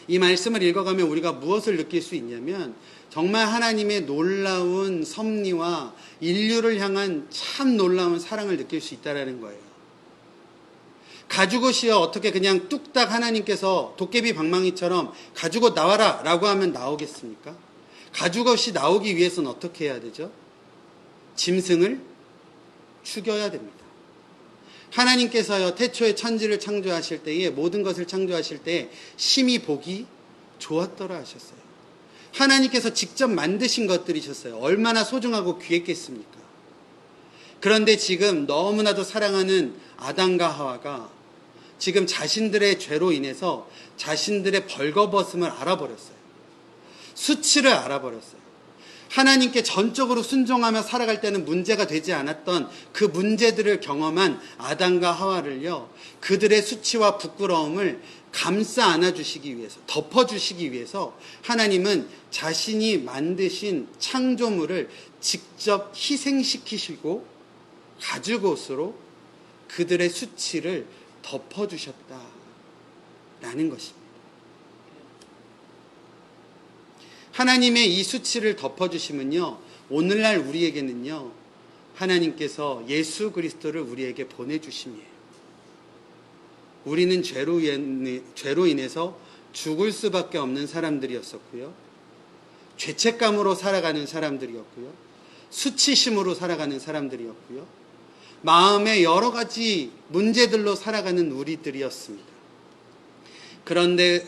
Speaker 1: 이 말씀을 읽어가면 우리가 무엇을 느낄 수 있냐면, 정말 하나님의 놀라운 섭리와 인류를 향한 참 놀라운 사랑을 느낄 수 있다는 거예요. 가죽옷이요, 어떻게 그냥 뚝딱 하나님께서 도깨비 방망이처럼 가죽옷 나와라 라고 하면 나오겠습니까? 가죽옷이 나오기 위해서는 어떻게 해야 되죠? 짐승을 죽여야 됩니다. 하나님께서요, 태초에 천지를 창조하실 때에, 모든 것을 창조하실 때에 심히 보기 좋았더라 하셨어요. 하나님께서 직접 만드신 것들이셨어요. 얼마나 소중하고 귀했겠습니까? 그런데 지금 너무나도 사랑하는 아담과 하와가 지금 자신들의 죄로 인해서 자신들의 벌거벗음을 알아버렸어요. 수치를 알아버렸어요. 하나님께 전적으로 순종하며 살아갈 때는 문제가 되지 않았던 그 문제들을 경험한 아담과 하와를요, 그들의 수치와 부끄러움을 감싸 안아주시기 위해서, 덮어주시기 위해서 하나님은 자신이 만드신 창조물을 직접 희생시키시고 가죽옷으로 그들의 수치를 덮어주셨다라는 것입니다. 하나님의 이 수치를 덮어주심은요, 오늘날 우리에게는요, 하나님께서 예수 그리스도를 우리에게 보내주심이에요. 우리는 죄로 인해서 죽을 수밖에 없는 사람들이었었고요, 죄책감으로 살아가는 사람들이었고요, 수치심으로 살아가는 사람들이었고요, 마음의 여러 가지 문제들로 살아가는 우리들이었습니다. 그런데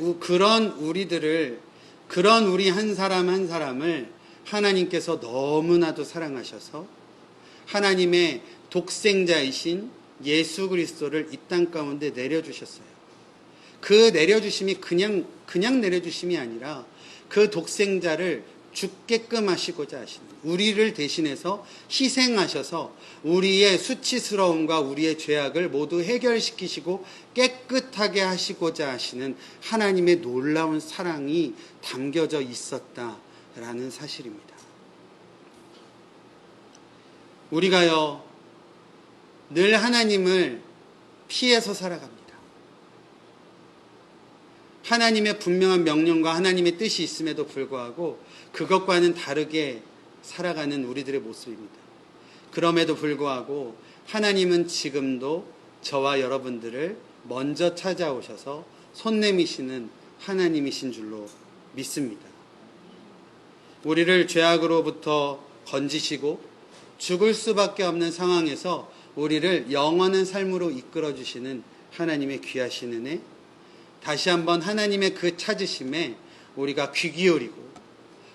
Speaker 1: 그런 우리 한 사람 한 사람을 하나님께서 너무나도 사랑하셔서 하나님의 독생자이신 예수 그리스도를 이 땅 가운데 내려주셨어요. 그 내려주심이 그냥 내려주심이 아니라 그 독생자를 죽게끔 하시고자 하시는, 우리를 대신해서 희생하셔서 우리의 수치스러움과 우리의 죄악을 모두 해결시키시고 깨끗하게 하시고자 하시는 하나님의 놀라운 사랑이 담겨져 있었다라는 사실입니다. 우리가요, 늘 하나님을 피해서 살아갑니다. 하나님의 분명한 명령과 하나님의 뜻이 있음에도 불구하고 그것과는 다르게 살아가는 우리들의 모습입니다. 그럼에도 불구하고 하나님은 지금도 저와 여러분들을 먼저 찾아오셔서 손 내미시는 하나님이신 줄로 믿습니다. 우리를 죄악으로부터 건지시고 죽을 수밖에 없는 상황에서 우리를 영원한 삶으로 이끌어주시는 하나님의 귀하신 은혜, 다시 한번 하나님의 그 찾으심에 우리가 귀 기울이고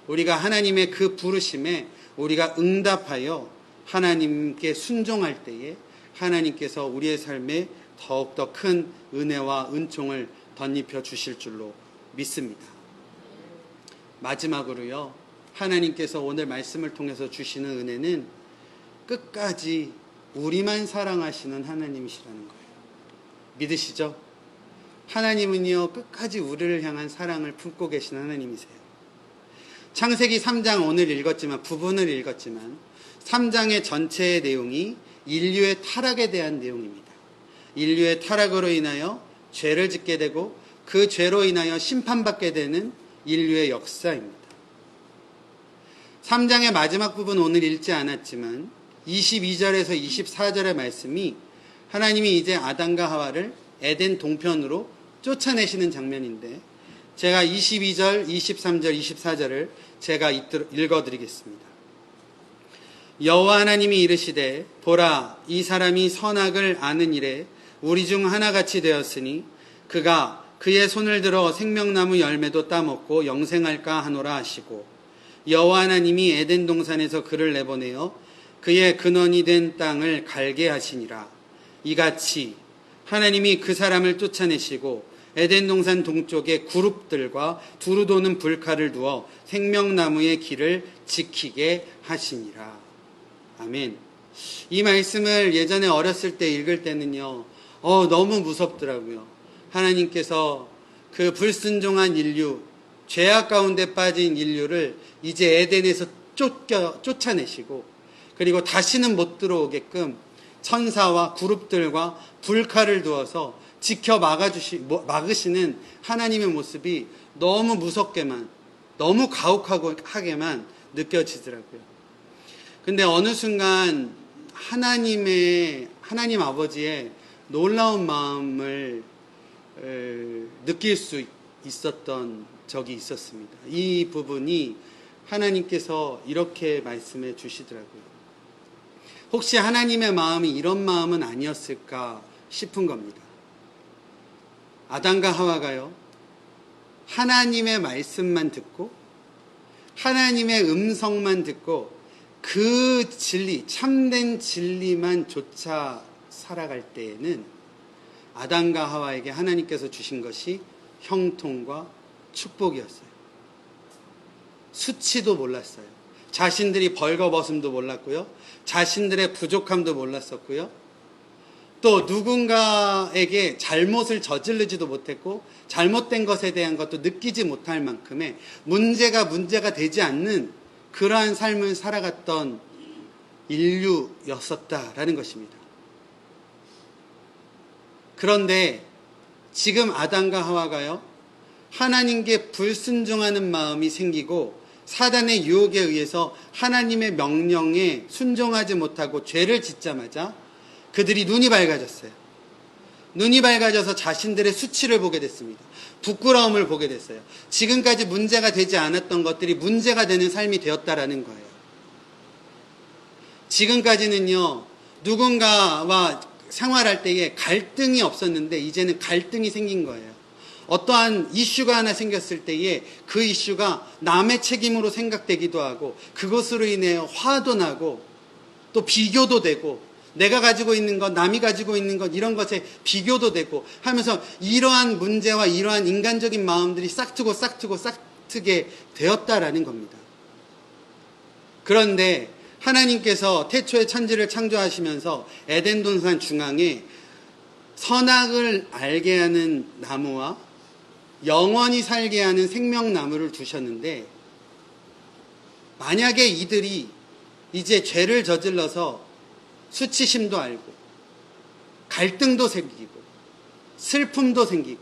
Speaker 1: 우리가 하나님의 그 부르심에 우리가 응답하여 하나님께 순종할 때에 하나님께서 우리의 삶에 더욱더 큰 은혜와 은총을 덧입혀 주실 줄로 믿습니다. 마지막으로요, 하나님께서 오늘 말씀을 통해서 주시는 은혜는 끝까지 우리만 사랑하시는 하나님이시라는 거예요. 믿으시죠? 하나님은요, 끝까지 우리를 향한 사랑을 품고 계신 하나님이세요. 창세기 3장 오늘 읽었지만, 부분을 읽었지만 3장의 전체의 내용이 인류의 타락에 대한 내용입니다. 인류의 타락으로 인하여 죄를 짓게 되고 그 죄로 인하여 심판받게 되는 인류의 역사입니다. 3장의 마지막 부분 오늘 읽지 않았지만 22절에서 24절의 말씀이 하나님이 이제 아담과 하와를 에덴 동편으로 쫓아내시는 장면인데, 제가 22절, 23절, 24절을 제가 읽어드리겠습니다. 여호와 하나님이 이르시되 보라, 이 사람이 선악을 아는 일에 우리 중 하나같이 되었으니 그가 그의 손을 들어 생명나무 열매도 따먹고 영생할까 하노라 하시고, 여호와 하나님이 에덴 동산에서 그를 내보내어 그의 근원이 된 땅을 갈게 하시니라. 이같이 하나님이 그 사람을 쫓아내시고 에덴 동산 동쪽에 그룹들과 두루 도는 불칼을 두어 생명나무의 길을 지키게 하시니라. 아멘. 이 말씀을 예전에 어렸을 때 읽을 때는요, 너무 무섭더라고요. 하나님께서 그 불순종한 인류, 죄악 가운데 빠진 인류를 이제 에덴에서 쫓아내시고, 그리고 다시는 못 들어오게끔 천사와 그룹들과 불칼을 두어서 지켜 막으시는 하나님의 모습이 너무 무섭게만, 너무 가혹하게만 느껴지더라고요. 근데 어느 순간 하나님 아버지의 놀라운 마음을 느낄 수 있었던 적이 있었습니다. 이 부분이 하나님께서 이렇게 말씀해 주시더라고요. 혹시 하나님의 마음이 이런 마음은 아니었을까 싶은 겁니다. 아담과 하와가요, 하나님의 말씀만 듣고 하나님의 음성만 듣고 그 진리, 참된 진리만 쫓아 살아갈 때에는 아담과 하와에게 하나님께서 주신 것이 형통과 축복이었어요. 수치도 몰랐어요. 자신들이 벌거벗음도 몰랐고요. 자신들의 부족함도 몰랐었고요. 또 누군가에게 잘못을 저지르지도 못했고 잘못된 것에 대한 것도 느끼지 못할 만큼의 문제가 되지 않는 그러한 삶을 살아갔던 인류였었다라는 것입니다. 그런데 지금 아담과 하와가요, 하나님께 불순종하는 마음이 생기고 사단의 유혹에 의해서 하나님의 명령에 순종하지 못하고 죄를 짓자마자 그들이 눈이 밝아졌어요. 눈이 밝아져서 자신들의 수치를 보게 됐습니다. 부끄러움을 보게 됐어요. 지금까지 문제가 되지 않았던 것들이 문제가 되는 삶이 되었다라는 거예요. 지금까지는요, 누군가와 생활할 때에 갈등이 없었는데 이제는 갈등이 생긴 거예요. 어떠한 이슈가 하나 생겼을 때에 그 이슈가 남의 책임으로 생각되기도 하고 그것으로 인해 화도 나고 또 비교도 되고 내가 가지고 있는 것, 남이 가지고 있는 것, 이런 것에 비교도 되고 하면서 이러한 문제와 이러한 인간적인 마음들이 싹트게 되었다라는 겁니다. 그런데 하나님께서 태초에 천지를 창조하시면서 에덴 동산 중앙에 선악을 알게 하는 나무와 영원히 살게 하는 생명나무를 두셨는데, 만약에 이들이 이제 죄를 저질러서 수치심도 알고 갈등도 생기고 슬픔도 생기고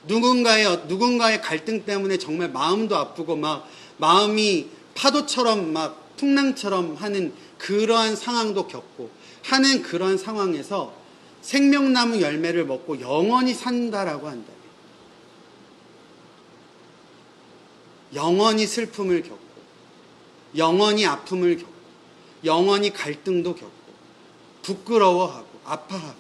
Speaker 1: 누군가의 갈등 때문에 정말 마음도 아프고 막 마음이 파도처럼 막 풍랑처럼 하는 그러한 상황도 겪고 하는 그러한 상황에서 생명나무 열매를 먹고 영원히 산다라고 한다면, 영원히 슬픔을 겪고 영원히 아픔을 겪고 영원히 갈등도 겪고 부끄러워하고 아파하고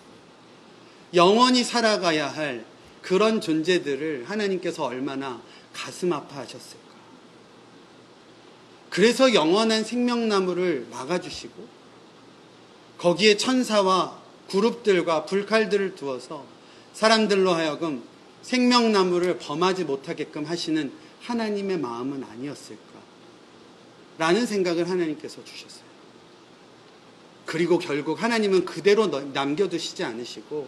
Speaker 1: 영원히 살아가야 할 그런 존재들을 하나님께서 얼마나 가슴 아파하셨을까. 그래서 영원한 생명나무를 막아주시고 거기에 천사와 그룹들과 불칼들을 두어서 사람들로 하여금 생명나무를 범하지 못하게끔 하시는 하나님의 마음은 아니었을까 라는 생각을 하나님께서 주셨어요. 그리고 결국 하나님은 그대로 남겨두시지 않으시고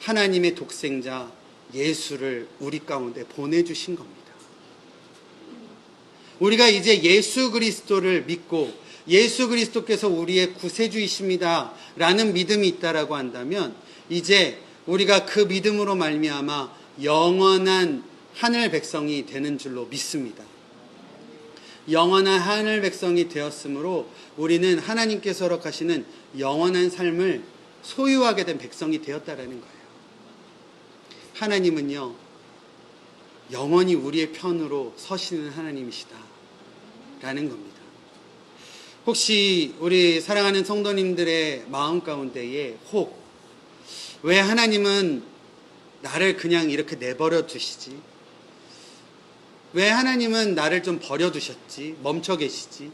Speaker 1: 하나님의 독생자 예수를 우리 가운데 보내주신 겁니다. 우리가 이제 예수 그리스도를 믿고 예수 그리스도께서 우리의 구세주이십니다 라는 믿음이 있다라고 한다면 이제 우리가 그 믿음으로 말미암아 영원한 하늘 백성이 되는 줄로 믿습니다. 영원한 하늘 백성이 되었으므로 우리는 하나님께서 허락하시는 영원한 삶을 소유하게 된 백성이 되었다라는 거예요. 하나님은요, 영원히 우리의 편으로 서시는 하나님이시다 라는 겁니다. 혹시 우리 사랑하는 성도님들의 마음 가운데에 혹 왜 하나님은 나를 그냥 이렇게 내버려 두시지? 왜 하나님은 나를 좀 버려두셨지? 멈춰 계시지?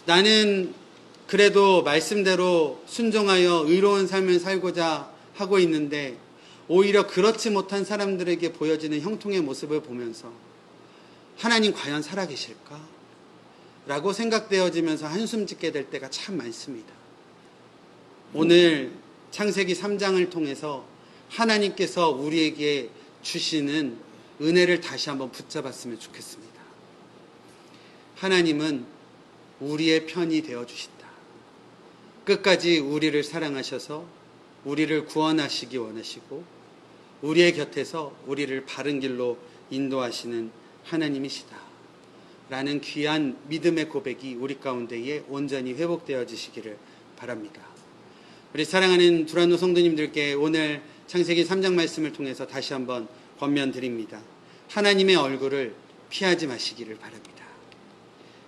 Speaker 1: 나는 그래도 말씀대로 순종하여 의로운 삶을 살고자 하고 있는데 오히려 그렇지 못한 사람들에게 보여지는 형통의 모습을 보면서 하나님 과연 살아계실까? 라고 생각되어지면서 한숨 짓게 될 때가 참 많습니다. 오늘 창세기 3장을 통해서 하나님께서 우리에게 주시는 은혜를 다시 한번 붙잡았으면 좋겠습니다. 하나님은 우리의 편이 되어주신다. 끝까지 우리를 사랑하셔서 우리를 구원하시기 원하시고 우리의 곁에서 우리를 바른 길로 인도하시는 하나님이시다. 라는 귀한 믿음의 고백이 우리 가운데에 온전히 회복되어지시기를 바랍니다. 우리 사랑하는 두란노 성도님들께 오늘 창세기 3장 말씀을 통해서 다시 한번 권면드립니다. 하나님의 얼굴을 피하지 마시기를 바랍니다.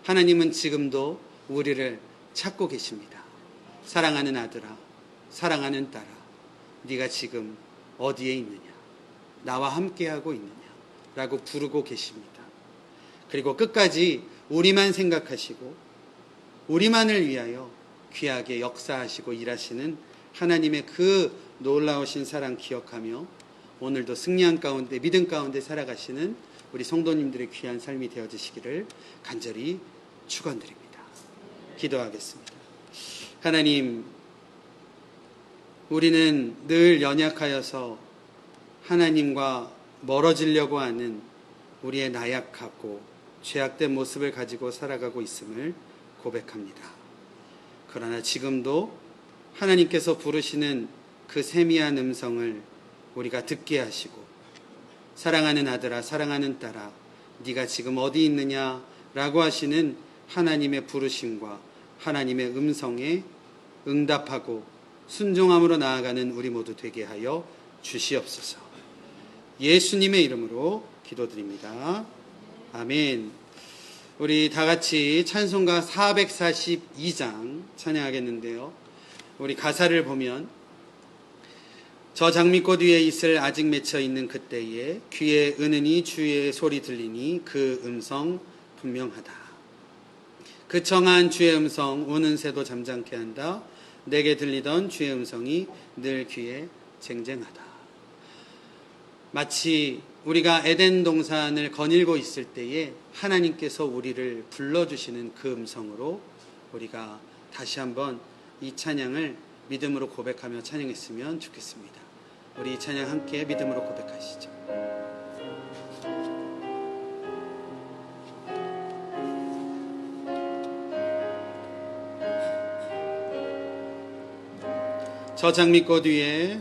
Speaker 1: 하나님은 지금도 우리를 찾고 계십니다. 사랑하는 아들아, 사랑하는 딸아, 네가 지금 어디에 있느냐? 나와 함께하고 있느냐? 라고 부르고 계십니다. 그리고 끝까지 우리만 생각하시고 우리만을 위하여 귀하게 역사하시고 일하시는 하나님의 그 놀라우신 사랑 기억하며 오늘도 승리한 가운데 믿음 가운데 살아가시는 우리 성도님들의 귀한 삶이 되어지시기를 간절히 축원드립니다. 기도하겠습니다. 하나님, 우리는 늘 연약하여서 하나님과 멀어지려고 하는 우리의 나약하고 죄악된 모습을 가지고 살아가고 있음을 고백합니다. 그러나 지금도 하나님께서 부르시는 그 세미한 음성을 우리가 듣게 하시고 사랑하는 아들아, 사랑하는 딸아, 네가 지금 어디 있느냐 라고 하시는 하나님의 부르심과 하나님의 음성에 응답하고 순종함으로 나아가는 우리 모두 되게 하여 주시옵소서. 예수님의 이름으로 기도드립니다. 아멘. 우리 다 같이 찬송가 442장 찬양하겠는데요. 우리 가사를 보면 저 장미꽃 위에 이슬 아직 맺혀 있는 그때에 귀에 은은히 주의 소리 들리니 그 음성 분명하다. 그 청한 주의 음성 우는 새도 잠잠케 한다. 내게 들리던 주의 음성이 늘 귀에 쟁쟁하다. 마치 우리가 에덴 동산을 거닐고 있을 때에 하나님께서 우리를 불러주시는 그 음성으로 우리가 다시 한번 이 찬양을 믿음으로 고백하며 찬양했으면 좋겠습니다. 우리 이 찬양 함께 믿음으로 고백하시죠. 저 장미꽃 위에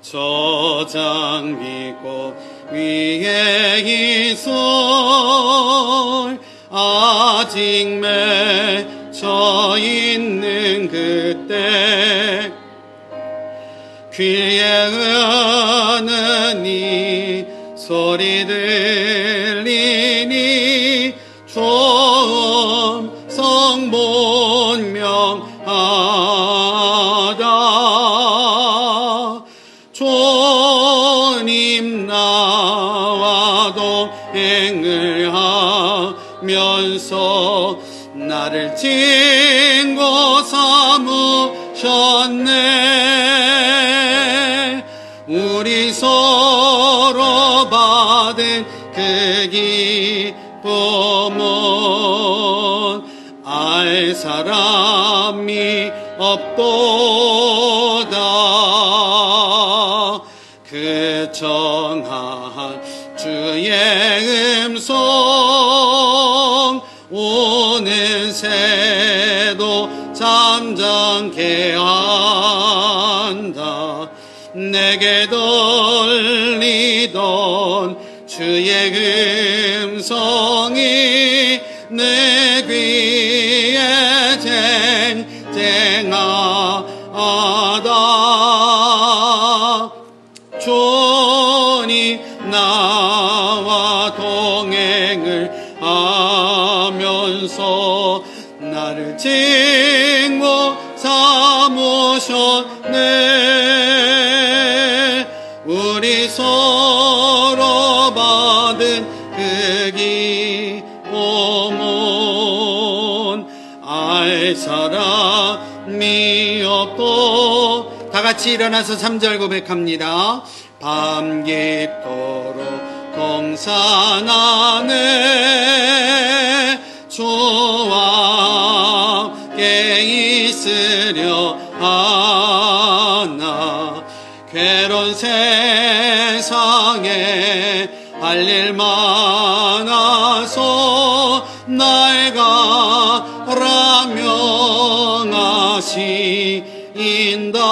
Speaker 1: 저 장미꽃 위에 이슬 아직 맺혀 있는 그때 귀에 은은히 소리 들리니 좋은 성본명하다. 주님 나와 동행을 하면서 나를 친구 삼으셨네. 우리 서로 받은 그 기쁨은 알 사람이 없도다. 그 청한 주의 음성 오는 새도 잠잠케 한다. 내게 들리던 주의 음성이 내 귀에 쟁쟁하다. 주님 나와 동행을 하면서 나를 친구 삼으셨네. 우리 서로 같이 일어나서 3절 고백합니다. 밤 깊도록 동산하네 주와 함께 있으려 하나 괴로운 세상에 할 일 많아서 날 가라 명하시인다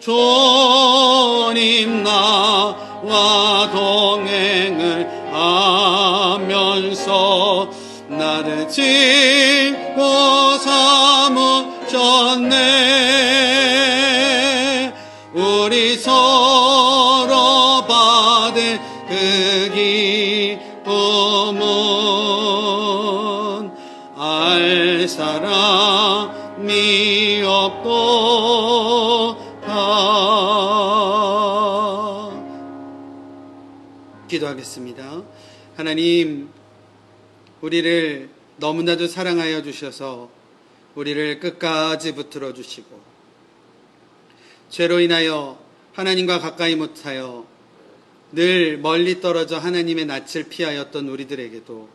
Speaker 1: 주님 나와 동행을 하면서 나를 짚고 삼으셨네 우리 서로 받은 그 기쁨은 알 사람이 없도다. 기도하겠습니다. 하나님, 우리를 너무나도 사랑하여 주셔서 우리를 끝까지 붙들어 주시고 죄로 인하여 하나님과 가까이 못하여 늘 멀리 떨어져 하나님의 낯을 피하였던 우리들에게도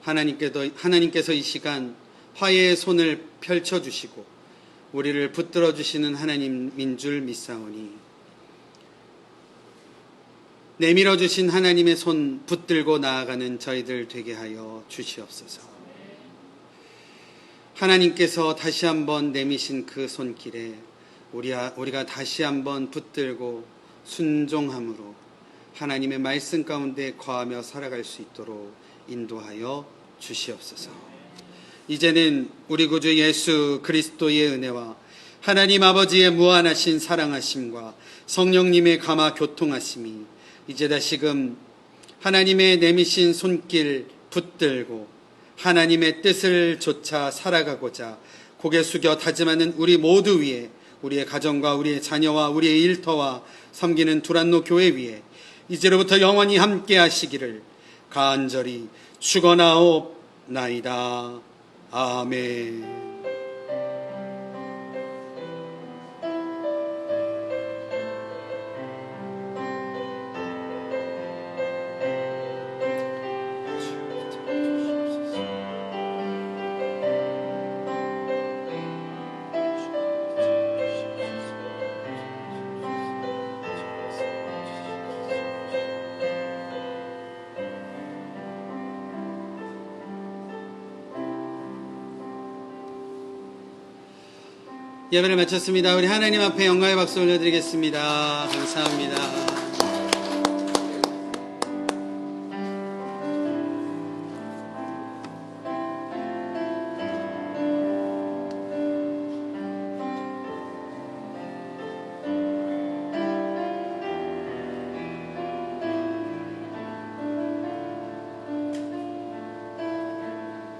Speaker 1: 하나님께서 이 시간 화해의 손을 펼쳐주시고 우리를 붙들어 주시는 하나님인 줄 믿사오니 내밀어 주신 하나님의 손 붙들고 나아가는 저희들 되게 하여 주시옵소서. 하나님께서 다시 한번 내미신 그 손길에 우리가 다시 한번 붙들고 순종함으로 하나님의 말씀 가운데 거하며 살아갈 수 있도록 인도하여 주시옵소서. 이제는 우리 구주 예수 그리스도의 은혜와 하나님 아버지의 무한하신 사랑하심과 성령님의 감화 교통하심이 이제 다시금 하나님의 내미신 손길 붙들고 하나님의 뜻을 좇아 살아가고자 고개 숙여 다짐하는 우리 모두 위에 우리의 가정과 우리의 자녀와 우리의 일터와 섬기는 두란노 교회 위에 이제로부터 영원히 함께 하시기를 간절히 축원하옵나이다. 아멘. 예배를 마쳤습니다. 우리 하나님 앞에 영광의 박수 올려드리겠습니다. 감사합니다.